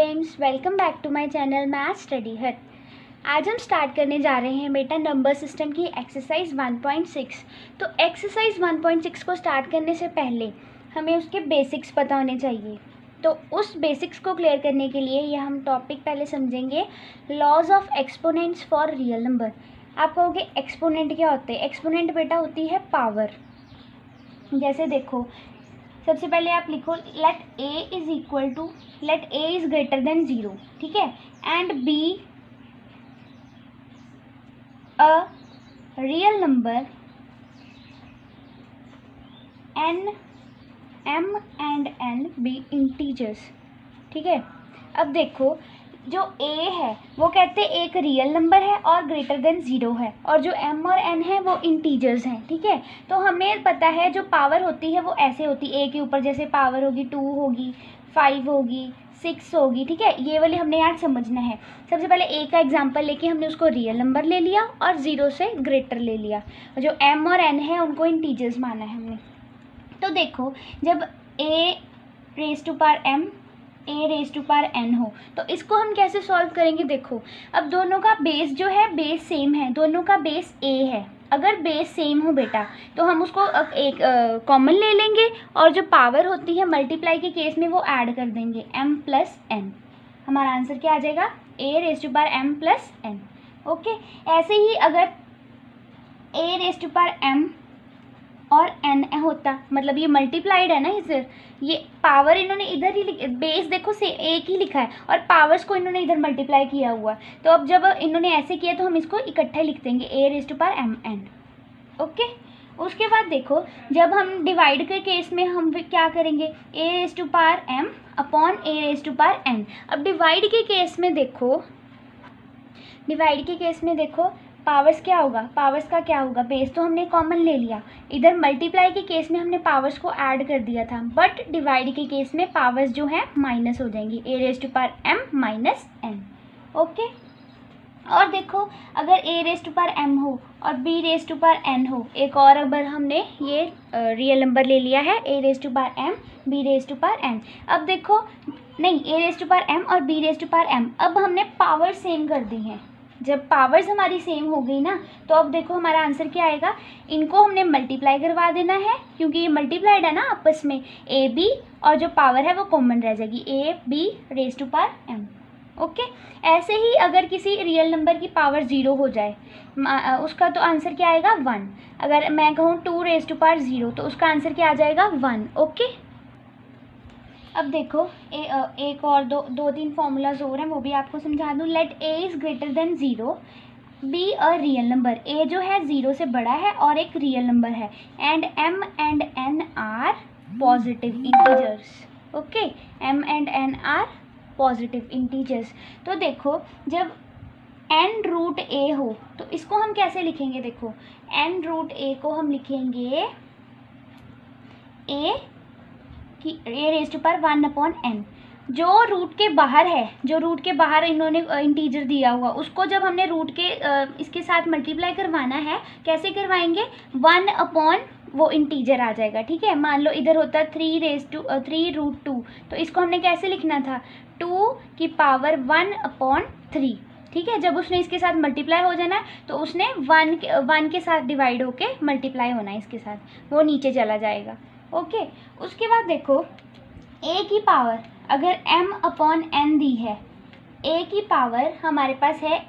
Friends, welcome back to my channel math study hut. आज हम start करने जा रहे हैं बेटा नंबर सिस्टम की एक्सरसाइज 1.6। तो एक्सरसाइज 1.6 को स्टार्ट करने से पहले हमें उसके बेसिक्स पता होने चाहिए। तो उस बेसिक्स को क्लियर करने के लिए ये हम टॉपिक पहले समझेंगे, laws of exponents for real number. आप कहोगे एक्सपोनेंट क्या होते हैं? एक्सपोनेंट बेटा होती है पावर। जैसे देखो, सबसे पहले आप लिखो let A is greater than 0, ठीक है, and B a real number N M and N B integers, ठीक है। अब देखो, जो ए है वो कहते हैं एक रियल नंबर है और ग्रेटर देन 0 है, और जो एम और एन है वो इंटीजर्स हैं, ठीक है। तो हमें पता है जो पावर होती है वो ऐसे होती है, ए के ऊपर जैसे पावर होगी 2 होगी, 5 होगी, 6 होगी, ठीक है। ये वाली हमने यार समझना है। सबसे पहले ए का एग्जांपल लेके हमने उसको रियल नंबर ले लिया और 0 से ग्रेटर ले लिया, जो एम और एन है उनको इंटीजर्स माना है हमने। तो देखो, जब a raise to power m a raise to power n हो तो इसको हम कैसे सॉल्व करेंगे? देखो, अब दोनों का बेस जो है बेस सेम है, दोनों का बेस ए है। अगर बेस सेम हो बेटा तो हम उसको एक कॉमन ले लेंगे और जो पावर होती है मल्टीप्लाई के केस में वो ऐड कर देंगे, m प्लस एन। हमारा आंसर क्या आ जाएगा? A raise to power m plus n. Okay, ऐसे ही अगर a raise to power m और n होता, मतलब ये मल्टीप्लाइड है ना इधर, ये पावर इन्होंने इधर ही बेस देखो से एक ही लिखा है और पावर्स को इन्होंने इधर मल्टीप्लाई किया हुआ। तो अब जब इन्होंने ऐसे किया तो हम इसको इकट्ठा लिख देंगे, a raise to power m n. Okay, उसके बाद देखो, जब हम डिवाइड के केस में हम क्या करेंगे? A raise to power m upon a raise to power n. अब डिवाइड के केस में देखो पावर्स क्या होगा? पावर्स का क्या होगा? बेस तो हमने कॉमन ले लिया, इधर मल्टीप्लाई के केस में हमने पावर्स को ऐड कर दिया था, बट डिवाइड के केस में पावर्स जो है माइनस हो जाएंगी, a raise to power m minus n. Okay, और देखो, अगर a raise to power m हो और b raise to power n हो, एक और अगर हमने ये रियल नंबर ले लिया है, a raise to power m b raise to power n. अब देखो, नहीं, a raise to power m और b raise to power m, अब हमने पावर सेम कर दी हैं। जब पावर्स हमारी सेम हो गई ना, तो अब देखो हमारा आंसर क्या आएगा? इनको हमने मल्टीप्लाई करवा देना है, क्योंकि ये मल्टीप्लाइड है ना आपस में, ए बी, और जो पावर है वो कॉमन रह जाएगी, A B raise to power M. Okay, ऐसे ही अगर किसी रियल नंबर की पावर 0 हो जाए, उसका तो आंसर क्या आएगा? 1। अगर मैं कहूँ 2 रेज टू पावर 0 तो उसका आंसर क्या आ जाएगा? 1। ओके, अब देखो, एक और दो तीन फॉर्मूलाज और हैं, वो भी आपको समझा दूँ। Let a is greater than 0 b a real number. A जो है 0 से बड़ा है और एक रियल नंबर है, and m and n are positive integers. Okay, m and n are positive integers. तो देखो, जब एन रूट ए हो तो इसको हम कैसे लिखेंगे? देखो, एन रूट ए को हम लिखेंगे a raise to power 1 upon n. जो रूट के बाहर है, जो रूट के बाहर इन्होंने इंटीजर दिया हुआ, उसको जब हमने रूट के इसके साथ मल्टीप्लाई करवाना है, कैसे करवाएंगे? 1 अपॉन वो इंटीजर आ जाएगा, ठीक है। मान लो इधर होता 3 रूट 2, तो इसको हमने कैसे लिखना था? 2 की पावर 1 अपॉन 3, ठीक है। जब उसने इसके साथ मल्टीप्लाई हो जाना है तो उसने 1 के साथ डिवाइड होके मल्टीप्लाई होना है इसके साथ, वो नीचे चला जाएगा। ओके, उसके बाद देखो, ए की पावर अगर m अपॉन एन दी है, ए की पावर हमारे पास है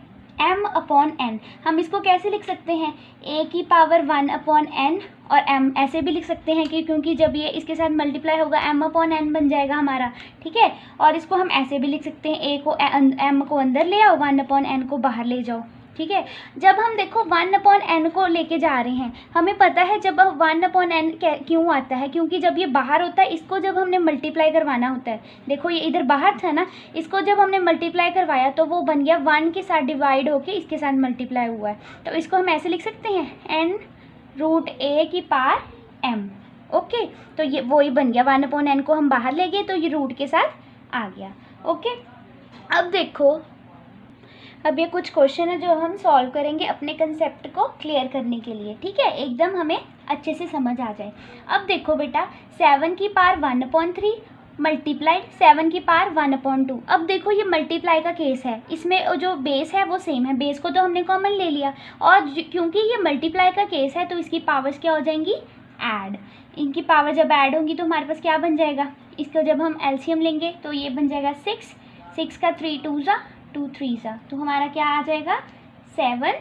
m अपॉन एन, हम इसको कैसे लिख सकते हैं? a की पावर 1 अपॉन एन, और m ऐसे भी लिख सकते हैं कि क्योंकि जब ये इसके साथ मल्टीप्लाई होगा m अपॉन एन बन जाएगा हमारा, ठीक है। और इसको हम ऐसे भी लिख सकते हैं, a को m को अंदर ले आओ, 1 अपॉन एन को बाहर ले जाओ, ठीक है। जब हम देखो 1 अपॉन एन को लेके जा रहे हैं, हमें पता है जब 1 अपॉन एन क्यों आता है, क्योंकि जब ये बाहर होता है इसको जब हमने मल्टीप्लाई करवाना होता है, देखो ये इधर बाहर था ना, इसको जब हमने मल्टीप्लाई करवाया तो वो बन गया 1 के साथ डिवाइड होके इसके साथ मल्टीप्लाई हुआ है। तो इसको हम ऐसे लिख सकते हैं, एन रूट ए की पावर एम। ओके, तो ये वही बन गया, 1 अपॉन एन को हम बाहर ले गए तो ये रूट के साथ आ गया। ओके, अब देखो, अब ये कुछ क्वेश्चन है जो हम सॉल्व करेंगे अपने कंसेप्ट को क्लियर करने के लिए, ठीक है, एकदम हमें अच्छे से समझ आ जाए। अब देखो बेटा, 7 की पावर 1 अपॉन 3 मल्टीप्लाइड 7 की पावर 1/2। अब देखो ये मल्टीप्लाई का केस है, इसमें जो बेस है वो सेम है, बेस को तो हमने कॉमन ले लिया, और क्योंकि ये मल्टीप्लाई का केस है तो इसकी पावर्स क्या हो जाएंगी, ऐड। इनकी पावर जब ऐड होंगी तो हमारे पास क्या बन जाएगा, इसको जब हम एलसीएम लेंगे तो ये बन जाएगा 6, 6 का 3 2 ज़ा 2 3 ज़ा, तो हमारा क्या आ जाएगा 7,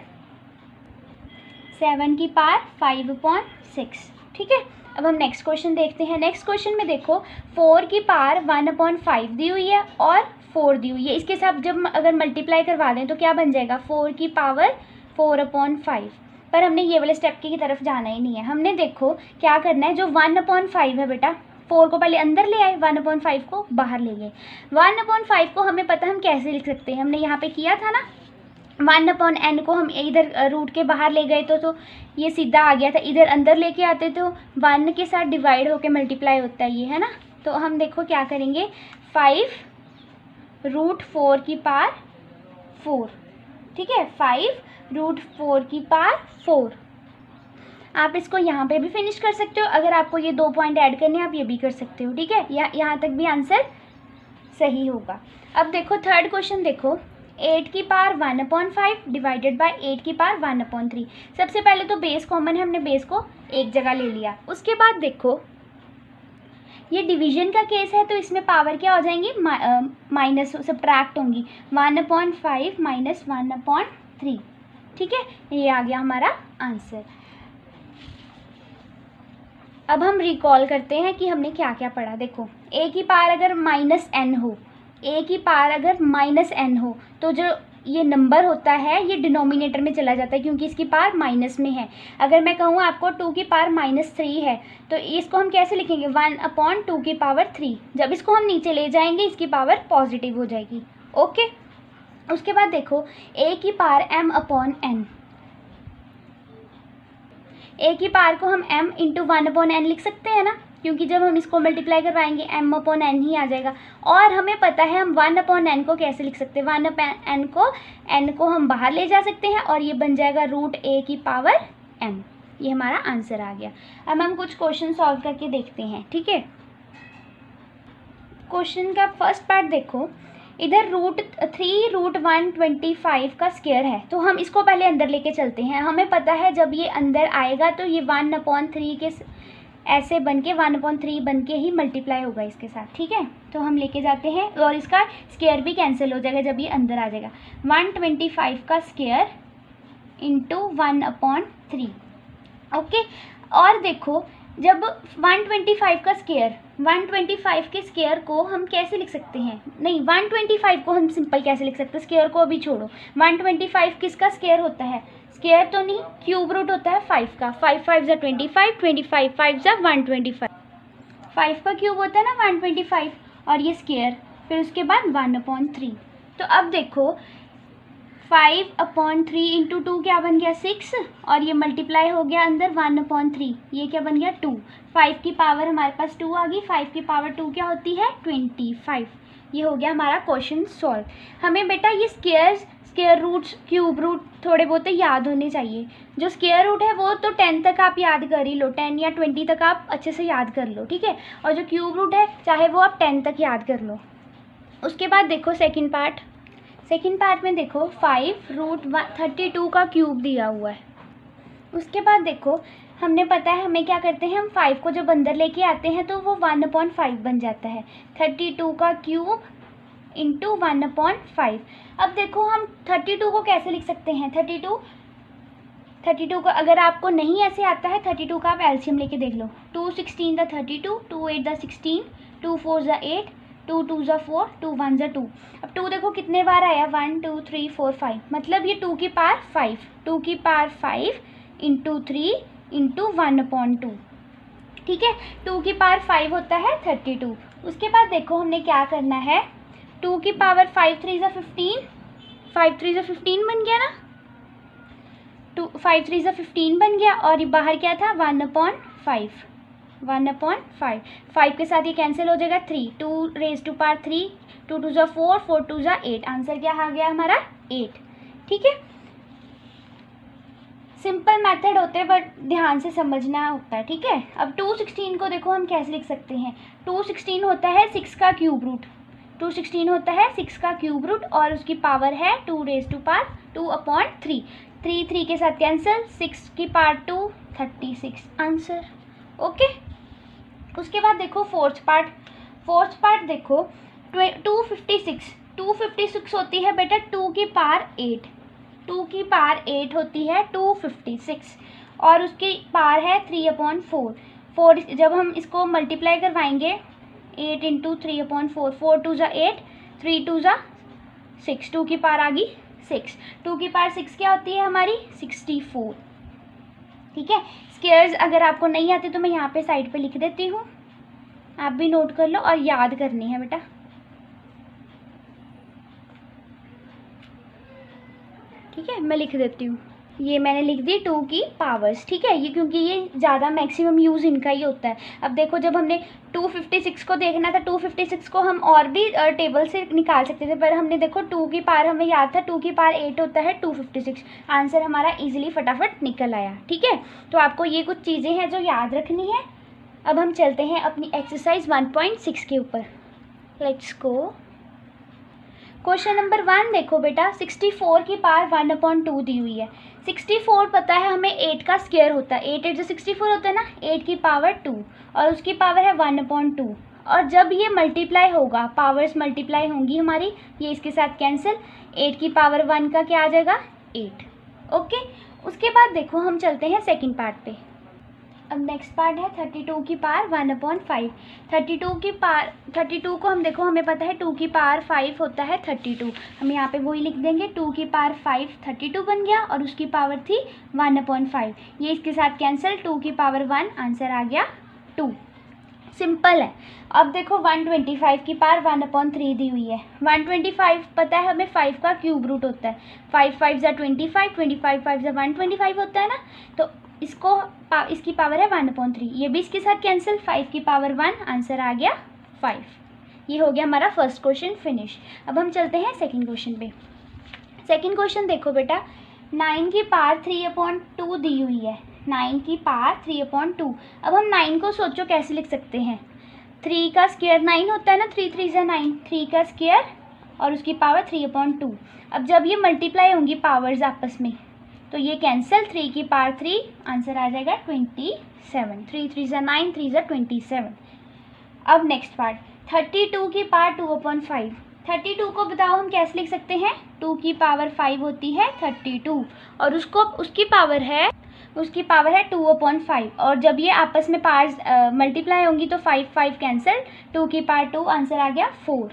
7 की पावर 5/6। ठीक है, अब हम नेक्स्ट क्वेश्चन देखते हैं। नेक्स्ट क्वेश्चन में देखो 4 की पावर 1/5 दी हुई है और 4 दी हुई है, इसके साथ जब अगर मल्टीप्लाई करवा दें तो क्या बन जाएगा 4 की पावर 4/5। पर हमने ये वाले स्टेप की तरफ जाना ही नहीं है, हमने देखो क्या करना है, जो 1/5 है बेटा 4 को पहले अंदर ले आए, 1/5 को बाहर ले गए। 1/5 को हमें पता हम कैसे लिख सकते हैं, हमने यहाँ पे किया था ना, 1/n को हम इधर रूट के बाहर ले गए तो ये सीधा आ गया था, इधर अंदर लेके आते तो 1 के साथ डिवाइड होके मल्टीप्लाई होता है ये, है ना। तो हम देखो क्या करेंगे, 5√4 की पावर 4, ठीक है, 5√4 की पावर 4। आप इसको यहाँ पे भी फिनिश कर सकते हो, अगर आपको ये 2 पॉइंट ऐड करने आप ये भी कर सकते हो, ठीक है, यहाँ तक भी आंसर सही होगा। अब देखो थर्ड क्वेश्चन देखो, 8 की पावर 1/5 डिवाइडेड बाय 8 की पावर 1/3। सबसे पहले तो बेस कॉमन है, हमने बेस को एक जगह ले लिया। उसके बाद देखो ये डिवीजन का केस है तो इसमें पावर क्या हो जाएंगी, माइनस सब्ट्रैक्ट होंगी, 1/5 माइनस 1/3। ठीक है, ये आ गया हमारा आंसर। अब हम रिकॉल करते हैं कि हमने क्या क्या पढ़ा। देखो a की पावर अगर -n हो, a की पावर अगर -n हो तो जो ये नंबर होता है ये डिनोमिनेटर में चला जाता है क्योंकि इसकी पावर माइनस में है। अगर मैं कहूँ आपको 2 की पावर -3 है तो इसको हम कैसे लिखेंगे, 1/2 की पावर 3। जब इसको हम नीचे ले जाएंगे इसकी पावर पॉजिटिव हो जाएगी। ओके, उसके बाद देखो a की पावर m/n, a की पावर को हम m × 1/n लिख सकते हैं ना, क्योंकि जब हम इसको मल्टीप्लाई करवाएंगे m/n ही आ जाएगा। और हमें पता है हम 1/n को कैसे लिख सकते हैं, 1/n को n को हम बाहर ले जा सकते हैं और ये बन जाएगा √a की पावर m। ये हमारा आंसर आ गया। अब हम कुछ क्वेश्चन सॉल्व करके देखते हैं, ठीक है। क्वेश्चन का फर्स्ट पार्ट देखो, इधर √3√125 का स्क्वायर है तो हम इसको पहले अंदर लेके चलते हैं। हमें पता है जब ये अंदर आएगा तो ये 1/3 के ऐसे बन के 1/3 बन के ही मल्टीप्लाई होगा इसके साथ, ठीक है। तो हम लेके जाते हैं और इसका स्क्वायर भी कैंसिल हो जाएगा जब ये अंदर आ जाएगा। 125 का स्क्वायर इंटू 1/3। ओके, और देखो जब 125 का स्क्वायर, 125 के स्क्वायर को हम कैसे लिख सकते हैं, नहीं 125 को हम सिंपल कैसे लिख सकते हैं, स्क्वायर को अभी छोड़ो। 125 किसका स्क्वायर होता है, स्क्वायर तो नहीं, क्यूब रूट होता है 5 का। 5 5 ज़ा 25, 25 5 ज़ा 125, 5 का क्यूब होता है ना 125, और ये स्क्वायर, फिर उसके बाद 1/3। तो अब देखो 5/3 इंटू 2 क्या बन गया 6, और ये मल्टीप्लाई हो गया अंदर 1/3, ये क्या बन गया 2। 5 की पावर हमारे पास 2 आ गई, 5 की पावर 2 क्या होती है 25। ये हो गया हमारा क्वेश्चन सॉल्व। हमें बेटा ये स्क्वायर रूट्स, क्यूब रूट थोड़े बहुत याद होने चाहिए। जो स्क्वायर रूट है वो तो 10 तक आप याद कर ही लो, 10 या 20 तक आप अच्छे से याद कर लो, ठीक है। और जो क्यूब रूट है चाहे वो आप 10 तक याद कर लो। उसके बाद देखो सेकंड पार्ट में देखो 5√32 का क्यूब दिया हुआ है। उसके बाद देखो हमने पता है हमें क्या करते हैं, हम 5 को जब अंदर लेके आते हैं तो वो 1/5 बन जाता है। 32 का क्यूब इंटू 1/5। अब देखो हम 32 को कैसे लिख सकते हैं, 32 को अगर आपको नहीं ऐसे आता है 32 का आप एलसीएम लेके देख लो। 2 16 दा 32, 2 8 दा 16, 2 4 ज़ा 8, 2 2 ज़ा 4, 2 1 ज़ा 2। अब 2 देखो कितने बार आया, 1 2 3 4 5, मतलब ये 2 की पावर 5, 2 की पावर 5 इंटू 3 इंटू 1/2, ठीक है। 2 की पावर 5 होता है 32। उसके बाद देखो हमने क्या करना है, 2 की पावर 5 3 ज़ा 15, 5 3 ज़ा 15 बन गया ना, 5 3 ज़ा 15 बन गया, और ये बाहर क्या था 1/5, 1/5। 5 के साथ ये कैंसिल हो जाएगा, 3 2 रेज़ टू पावर 3, 2 2 ज़ा 4, 4 2 ज़ा 8। आंसर क्या आ गया हमारा 8, ठीक है। सिंपल मेथड होते हैं बट ध्यान से समझना होता है, ठीक है। अब 216 को देखो हम कैसे लिख सकते हैं। 216 होता है 6 का क्यूब रूट, 216 होता है 6 का क्यूब रूट और उसकी पावर है 2⁻2/3। 3 के साथ कैंसिल, 6 की पावर 2, 36 आंसर। ओके, उसके बाद देखो फोर्थ पार्ट देखो 256 होती है बेटा 2 की पावर 8, 2 की पावर 8 होती है 256 और उसकी पावर है 3/4। 4 जब हम इसको मल्टीप्लाई करवाएंगे 8 × 3/4, 4 2 ज़ा 8, 3 2 ज़ा 6, 2 की पावर आ गई 6, 2 की पावर 6 क्या होती है हमारी 64, ठीक है। स्क्वायर्स अगर आपको नहीं आती तो मैं यहाँ पे साइड पे लिख देती हूँ, आप भी नोट कर लो और याद करनी है बेटा, ठीक है। मैं लिख देती हूँ, ये मैंने लिख दी 2 की पावर्स, ठीक है। ये क्योंकि ये ज़्यादा मैक्सिमम यूज़ इनका ही होता है। अब देखो जब हमने 256 को देखना था, 256 को हम और भी टेबल से निकाल सकते थे पर हमने देखो 2 की पावर हमें याद था 2 की पावर 8 होता है 256, आंसर हमारा इजीली फटाफट निकल आया, ठीक है। तो आपको ये कुछ चीज़ें हैं जो याद रखनी है। अब हम चलते हैं अपनी एक्सरसाइज 1.6 के ऊपर, लेट्स गो। क्वेश्चन नंबर 1 देखो बेटा, 64 की पावर 1/2 दी हुई है। 64 पता है हमें 8 का स्क्वायर होता है, 8 8 जो 64 होता है ना, 8 की पावर 2 और उसकी पावर है 1/2 और जब ये मल्टीप्लाई होगा, पावर्स मल्टीप्लाई होंगी हमारी, ये इसके साथ कैंसिल, 8 की पावर 1 का क्या आ जाएगा 8। ओके, उसके बाद देखो हम चलते हैं सेकंड पार्ट पे। अब नेक्स्ट पार्ट है 32 की पावर 1/5। 32 को हम देखो हमें पता है 2 की पावर 5 होता है 32, हम यहाँ पे वही लिख देंगे 2 की पावर 5 32 बन गया और उसकी पावर थी 1/5, ये इसके साथ कैंसिल, 2 की पावर 1 आंसर आ गया 2, सिंपल है। अब देखो 125 की पावर 1/3 दी हुई है। 125 पता है हमें 5 का क्यूब रूट होता है, 5 5 ज़ा 25, 25 5 ज़ा 125 होता है ना, तो इसकी पावर है 1/3, ये भी इसके साथ कैंसिल, 5 की पावर 1 आंसर आ गया 5। ये हो गया हमारा फर्स्ट क्वेश्चन फिनिश। अब हम चलते हैं सेकंड क्वेश्चन पे। सेकंड क्वेश्चन देखो बेटा, 9 की पावर 3/2 दी हुई है, 9 की पावर 3/2। अब हम 9 को सोचो कैसे लिख सकते हैं, 3 का स्क्वायर 9 होता है ना, 3 3 ज़ा 9, 3 का स्क्वायर और उसकी पावर 3/2। अब जब ये मल्टीप्लाई होंगी पावर्स आपस में तो ये कैंसिल, 3 की पावर 3 आंसर आ जाएगा 27, 3 3 ज़ा 9, 3 ज़ा 27। अब नेक्स्ट पार्ट 32 की पावर 2/5। 32 को बताओ हम कैसे लिख सकते हैं, 2 की पावर 5 होती है 32 और उसकी पावर है 2/5 और जब ये आपस में पार्ट्स मल्टीप्लाई होंगी तो 5 5 कैंसिल, 2 की पावर 2 आंसर आ गया 4।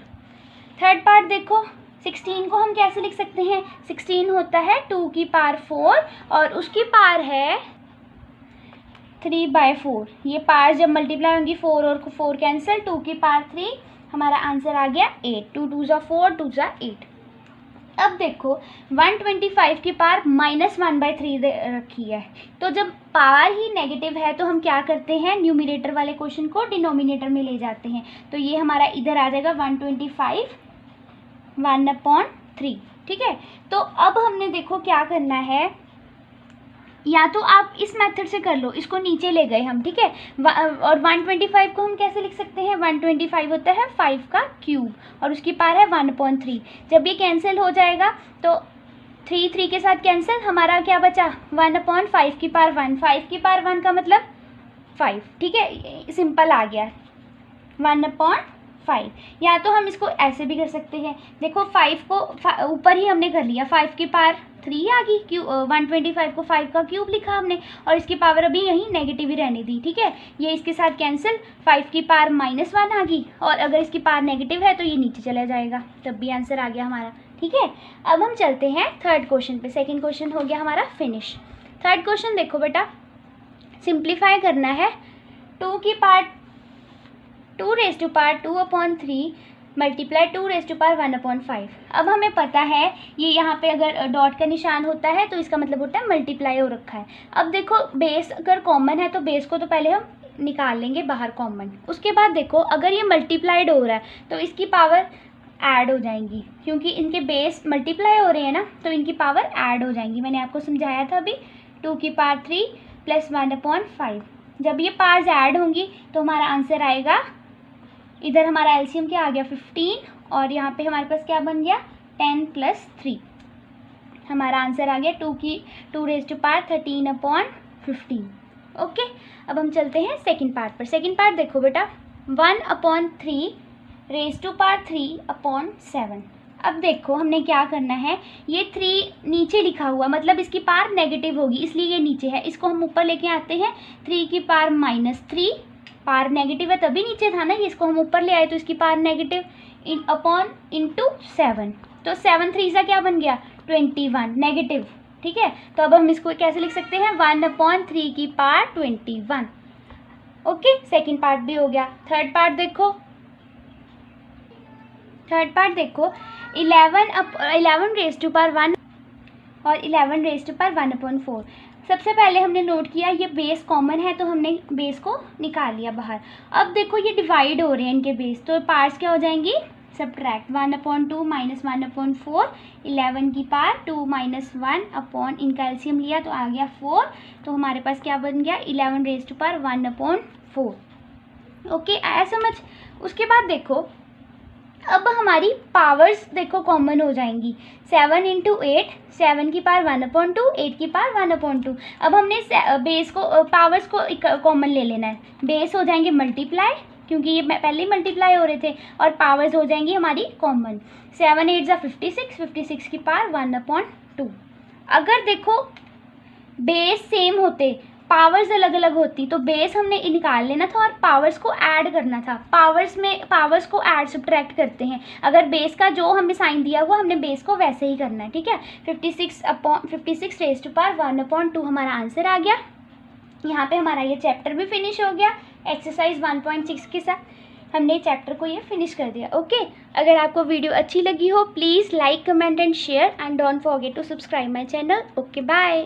थर्ड पार्ट देखो, 16 को हम कैसे लिख सकते हैं, 16 होता है 2 की पावर 4 और उसकी पावर है 3/4, ये पावर जब मल्टीप्लाई होंगी 4 और 4 कैंसिल, 2 की पावर 3 हमारा आंसर आ गया 8, 2 2 ज़ा 4, 2 ज़ा 8। अब देखो 125 की पावर -1/3 रखी है, तो जब पावर ही नेगेटिव है तो हम क्या करते हैं, न्यूमरेटर वाले क्वेश्चन को डिनोमिनेटर में ले जाते हैं, तो ये हमारा इधर आ जाएगा 125 1/3, ठीक है। तो अब हमने देखो क्या करना है, या तो आप इस मेथड से कर लो, इसको नीचे ले गए हम, ठीक है। और 125 को हम कैसे लिख सकते हैं, 125 होता है 5 का क्यूब और उसकी पावर है 1/3। जब ये कैंसिल हो जाएगा तो 3 3 के साथ कैंसिल, हमारा क्या बचा 1/5 की पावर 1, 5 की पावर 1 का मतलब 5, ठीक है, सिंपल आ गया 1/5। या तो हम इसको ऐसे भी कर सकते हैं, देखो 5 को ऊपर ही हमने कर लिया, 5 की पावर 3 आ गई, 125 को 5 का क्यूब लिखा हमने और इसकी पावर अभी यहीं नेगेटिव ही रहने दी, ठीक है। ये इसके साथ कैंसिल, 5 की पावर -1 आ गई और अगर इसकी पावर नेगेटिव है तो ये नीचे चला जाएगा, तब भी आंसर आ गया हमारा, ठीक है। अब हम चलते हैं थर्ड क्वेश्चन पे, सेकेंड क्वेश्चन हो गया हमारा फिनिश। थर्ड क्वेश्चन देखो बेटा, सिंप्लीफाई करना है, 2 की पावर 2/2/3 मल्टीप्लाई 2/1/5। अब हमें पता है ये यहाँ पे अगर डॉट का निशान होता है तो इसका मतलब होता है मल्टीप्लाई हो रखा है। अब देखो बेस अगर कॉमन है तो बेस को तो पहले हम निकाल लेंगे बाहर कॉमन, उसके बाद देखो अगर ये मल्टीप्लाइड हो रहा है तो इसकी पावर ऐड हो जाएंगी, क्योंकि इनके बेस मल्टीप्लाई हो रहे हैं ना तो इनकी पावर ऐड हो जाएंगी, मैंने आपको समझाया था अभी, 2 की पावर 3 प्लस 1/5। जब ये पार्ट्स ऐड होंगी तो हमारा आंसर आएगा, इधर हमारा एलसीएम क्या आ गया 15 और यहाँ पे हमारे पास क्या बन गया 10 + 3। हमारा आंसर आ गया 2 रेज़ टू पावर 13/15। ओके, अब हम चलते हैं सेकंड पार्ट पर। सेकंड पार्ट देखो बेटा, 1/3 रेज़ टू पावर 3/7। अब देखो हमने क्या करना है, ये 3 नीचे लिखा हुआ मतलब इसकी पावर नेगेटिव होगी इसलिए ये नीचे है, इसको हम ऊपर लेके आते हैं। 3 की पावर -3, पावर नेगेटिव है तभी नीचे था ना, इसको हम ऊपर ले आए तो इसकी पावर नेगेटिव इंटू 7, तो 7 3 सा क्या बन गया 21 नेगेटिव। ठीक है, तो अब हम इसको कैसे लिख सकते हैं 1/3 की पावर 21। ओके, सेकंड पार्ट भी हो गया। थर्ड पार्ट देखो 11 रेज़ टू पावर 1 और 11 रेज़ टू पावर 1/4। सबसे पहले हमने नोट किया ये बेस कॉमन है तो हमने बेस को निकाल लिया बाहर। अब देखो ये डिवाइड हो रहे हैं इनके बेस, तो पार्ट्स क्या हो जाएंगी सब्ट्रैक्ट। 1/2 - 1/4, 11 की पावर 2 - 1 इनका एलसीएम लिया तो आ गया 4, तो हमारे पास क्या बन गया 11 रेज़ टू पावर 1/4। ओके, आया समझ। उसके बाद देखो अब हमारी पावर्स देखो कॉमन हो जाएंगी। 7 × 8, 7 की पावर 1/2, 8 की पावर 1/2। अब हमने बेस को पावर्स को कॉमन ले लेना है। बेस हो जाएंगे मल्टीप्लाई क्योंकि ये पहले ही मल्टीप्लाई हो रहे थे, और पावर्स हो जाएंगी हमारी कॉमन। 7 8 = 56, 56 की पावर 1/2। अगर देखो बेस सेम होते पावर्स अलग अलग होती तो बेस हमने निकाल लेना था और पावर्स को ऐड करना था। पावर्स को ऐड सब्ट्रैक्ट करते हैं। अगर बेस का जो हमें साइन दिया हुआ हमने बेस को वैसे ही करना है। ठीक है, 56 रेज़ टू पावर 1/2 हमारा आंसर आ गया। यहाँ पे हमारा ये चैप्टर भी फिनिश हो गया। एक्सरसाइज 1.6 के साथ हमने चैप्टर को ये फिनिश कर दिया। ओके, अगर आपको वीडियो अच्छी लगी हो please like, comment and share and don't forget to subscribe my channel. Okay, bye.